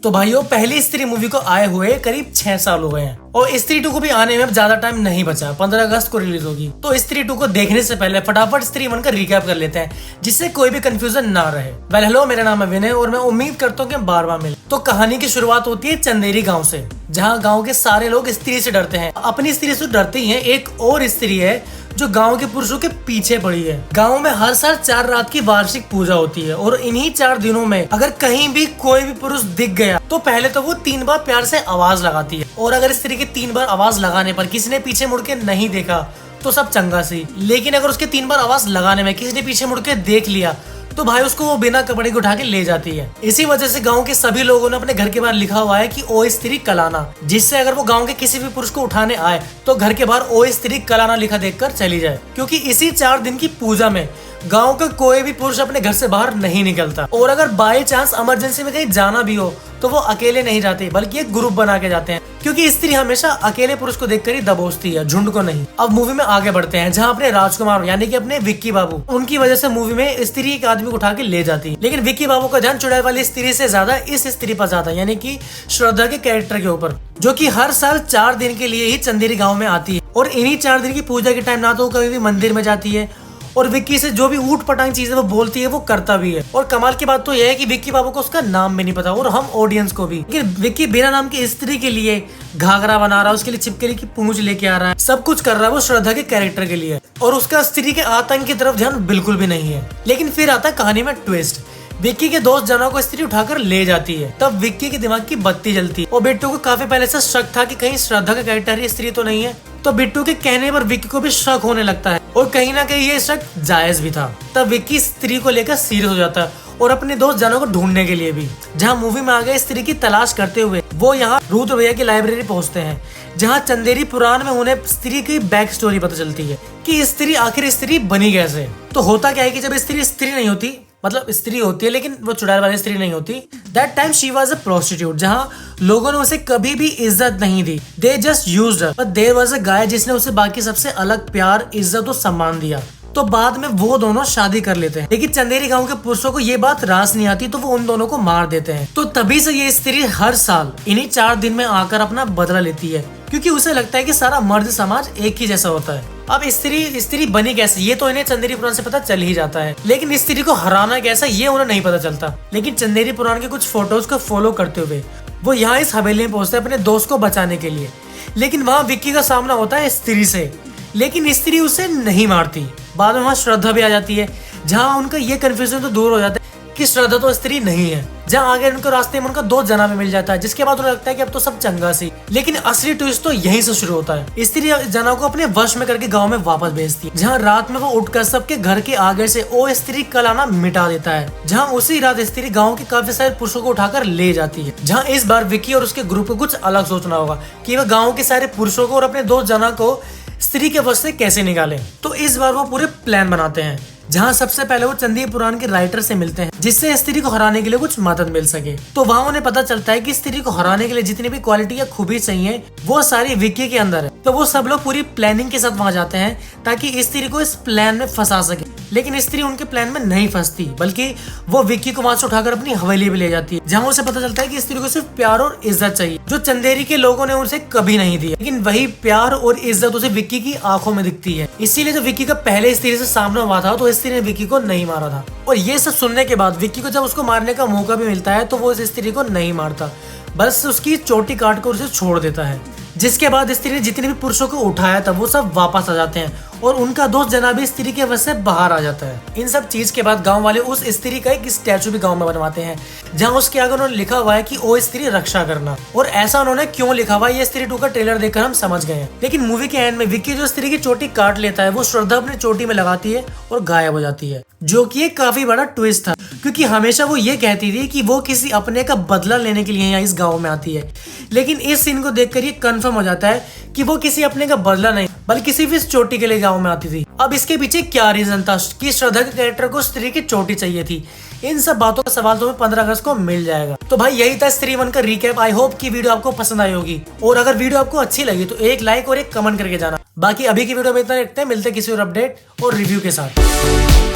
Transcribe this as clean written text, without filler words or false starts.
तो भाइयों पहली स्त्री मूवी को आए हुए करीब 6 साल हो गए हैं और स्त्री 2 को भी आने में अब ज्यादा टाइम नहीं बचा। 15 अगस्त को रिलीज होगी। तो स्त्री 2 को देखने से पहले फटाफट स्त्री 1 का रिकैप कर लेते हैं जिससे कोई भी कंफ्यूजन ना रहे। वेल हेलो, मेरा नाम है विनय और मैं उम्मीद करता हूँ कि बार बार मिले। तो कहानी की शुरुआत होती है चंदेरी गाँव से, जहाँ गाँव के सारे लोग स्त्री से डरते हैं। अपनी स्त्री से डरते ही है, एक और स्त्री है जो गांव के पुरुषों के पीछे पड़ी है। गांव में हर साल 4 रात की वार्षिक पूजा होती है और इन्हीं 4 दिनों में अगर कहीं भी कोई भी पुरुष दिख गया तो पहले तो वो 3 बार प्यार से आवाज लगाती है और अगर इस तरीके 3 बार आवाज लगाने पर किसी ने पीछे मुड़ के नहीं देखा तो सब चंगा सी। लेकिन अगर उसके 3 बार आवाज लगाने में किसी ने पीछे मुड़ के देख लिया तो भाई उसको वो बिना कपड़े को उठा के ले जाती है। इसी वजह से गांव के सभी लोगों ने अपने घर के बाहर लिखा हुआ है कि ओ स्त्री कलाना, जिससे अगर वो गांव के किसी भी पुरुष को उठाने आए तो घर के बाहर ओ स्त्री कलाना लिखा देखकर चली जाए, क्योंकि इसी 4 दिन की पूजा में गांव का कोई भी पुरुष अपने घर से बाहर नहीं निकलता और अगर बाय चांस इमरजेंसी में कहीं जाना भी हो तो वो अकेले नहीं जाते बल्कि एक ग्रुप बना के जाते हैं, क्योंकि स्त्री हमेशा अकेले पुरुष को देखकर ही दबोचती है, झुंड को नहीं। अब मूवी में आगे बढ़ते हैं जहाँ अपने राजकुमार यानी कि अपने विक्की बाबू, उनकी वजह से मूवी में स्त्री एक आदमी को उठा के ले जाती है। लेकिन विक्की बाबू का ध्यान चुड़ैल वाली स्त्री से ज्यादा इस स्त्री पर जाता है, यानी कि श्रद्धा के कैरेक्टर के ऊपर, जो कि हर साल 4 दिन के लिए ही चंदेरी गाँव में आती है और इन्हीं 4 दिन की पूजा के टाइम ना तो कभी भी मंदिर में जाती है और विक्की से जो भी ऊट पटांग चीजें वो बोलती है वो करता भी है। और कमाल की बात तो यह है कि विक्की बाबू को उसका नाम भी नहीं पता और हम ऑडियंस को भी। लेकिन विक्की बिना नाम की स्त्री के लिए घाघरा बना रहा है, उसके लिए छिपकली की पूंछ लेके आ रहा है, सब कुछ कर रहा है वो श्रद्धा के कैरेक्टर के लिए, और उसका स्त्री के आतंक की तरफ ध्यान बिल्कुल भी नहीं है। लेकिन फिर आता है कहानी में ट्विस्ट। विक्की के दोस्त जना को स्त्री उठाकर ले जाती है, तब विक्की के दिमाग की बत्ती जलती है और बिट्टू को काफी पहले से शक था कि कहीं श्रद्धा का कैरेक्टर ही स्त्री तो नहीं है। तो बिट्टू के कहने पर विक्की को भी शक होने लगता है और कहीं ना कहीं ये शक जायज भी था। तब विक्की स्त्री को लेकर सीरियस हो जाता है और अपने दोस्त जनों को ढूंढने के लिए भी, जहां मूवी में आगे स्त्री की तलाश करते हुए वो यहाँ रुद्र भैया की लाइब्रेरी पहुंचते हैं, जहां चंदेरी पुराण में उन्हें स्त्री की बैक स्टोरी पता चलती है कि स्त्री आखिर स्त्री बनी कैसे। तो होता क्या है कि जब स्त्री नहीं होती, मतलब स्त्री होती है लेकिन वो चुड़ैल वाली स्त्री नहीं होती, that time she was a prostitute, जहाँ लोगों ने उसे कभी भी इज्जत नहीं दी, they just used her. But there was a guy जिसने उसे बाकी सबसे अलग प्यार, इज्जत और सम्मान दिया। तो बाद में वो दोनों शादी कर लेते हैं, लेकिन चंदेरी गांव के पुरुषों को ये बात रास नहीं आती तो वो उन दोनों को मार देते हैं। तो तभी से ये स्त्री हर साल इन्हीं 4 दिन में आकर अपना बदला लेती है, क्योंकि उसे लगता है कि सारा मर्द समाज एक ही जैसा होता है। अब स्त्री बनी कैसे ये तो इन्हें चंदेरी पुराण से पता चल ही जाता है, लेकिन स्त्री को हराना कैसा ये उन्हें नहीं पता चलता। लेकिन चंदेरी पुराण के कुछ फोटोज को फॉलो करते हुए वो यहाँ इस हवेली में पहुंचते हैं अपने दोस्त को बचाने के लिए। लेकिन वहाँ विक्की का सामना होता है स्त्री से, लेकिन स्त्री उसे नहीं मारती। बाद में वहाँ श्रद्धा भी आ जाती है, जहाँ उनका ये कंफ्यूजन तो दूर हो जाता है कि श्रद्धा तो स्त्री नहीं है। जहाँ आगे उनको रास्ते में उनका 2 जना भी मिल जाता है, जिसके बाद उन्हें लगता है कि अब तो सब चंगा सी। लेकिन असली ट्विस्ट तो यहीं से शुरू होता है। स्त्री जना को अपने वश में करके गांव में वापस भेजती है, जहाँ रात में वो उठकर सबके घर के आगे से ओ स्त्री कलाना मिटा देता है, जहाँ उसी रात स्त्री गाँव के काफी सारे पुरुषों को उठाकर ले जाती है। जहाँ इस बार विक्की और उसके ग्रुप को कुछ अलग सोचना होगा कि वह गाँव के सारे पुरुषों को और अपने 2 जना को स्त्री के वश से कैसे निकाले। तो इस बार वो पूरे प्लान बनाते हैं, जहाँ सबसे पहले वो चंदेरी पुराण के राइटर से मिलते हैं, जिससे स्त्री को हराने के लिए कुछ मदद मिल सके। तो वहाँ उन्हें पता चलता है कि स्त्री को हराने के लिए जितनी भी क्वालिटी या खूबी चाहिए वो सारी विक्की के अंदर है। तो वो सब लोग पूरी प्लानिंग के साथ वहाँ जाते हैं ताकि स्त्री को इस प्लान में फंसा सके। लेकिन स्त्री उनके प्लान में नहीं फंसती, बल्कि वो विक्की को वहाँ से उठाकर अपनी हवेली में ले जाती है, जहाँ उसे पता चलता है कि स्त्री को सिर्फ प्यार और इज्जत चाहिए, जो चंदेरी के लोगों ने उसे कभी नहीं दिया। लेकिन वही प्यार और इज्जत उसे विक्की की आंखों में दिखती है। इसीलिए जब विक्की का पहले स्त्री से सामना हुआ था तो स्त्री ने विक्की को नहीं मारा था। और ये सब सुनने के बाद विक्की को जब उसको मारने का मौका भी मिलता है तो वो इस स्त्री को नहीं मारता, बस उसकी चोटी काट कर उसे छोड़ देता है। जिसके बाद स्त्री ने जितने भी पुरुषों को उठाया था वो सब वापस आ जाते हैं और उनका दोस्त जना भी स्त्री के वश से बाहर आ जाता है। इन सब चीज के बाद गांव वाले उस स्त्री का एक स्टैचू भी गांव में बनवाते हैं, जहां उसके आगे उन्होंने लिखा हुआ है कि ओ स्त्री रक्षा करना। और ऐसा उन्होंने क्यों लिखा हुआ है ये स्त्री 2 का ट्रेलर देखकर हम समझ गए हैं। लेकिन मूवी के एंड में विक्की जो स्त्री की चोटी काट लेता है वो श्रद्धा अपनी चोटी में लगाती है और गायब हो जाती है, जो कि एक काफी बड़ा ट्विस्ट था, क्योंकि हमेशा वो ये कहती थी कि वो किसी अपने का बदला लेने के लिए यहाँ इस गाँव में आती है। लेकिन इस सीन को देखकर ये कंफर्म हो जाता है कि वो किसी अपने का बदला नहीं बल्कि सिर्फ इस चोटी के लिए गाँव में आती थी। अब इसके पीछे क्या रीजन था कि श्रद्धा के कैरेक्टर को स्त्री की चोटी चाहिए थी, इन सब बातों का सवाल तुम्हें 15 अगस्त को मिल जाएगा। तो भाई यही था स्त्री 1 का रिकैप। आई होप कि वीडियो आपको पसंद आई होगी, और अगर वीडियो आपको अच्छी लगी तो एक लाइक और एक कमेंट करके जाना। बाकी अभी की वीडियो में इतना रखते हैं, मिलते हैं किसी और अपडेट और रिव्यू के साथ।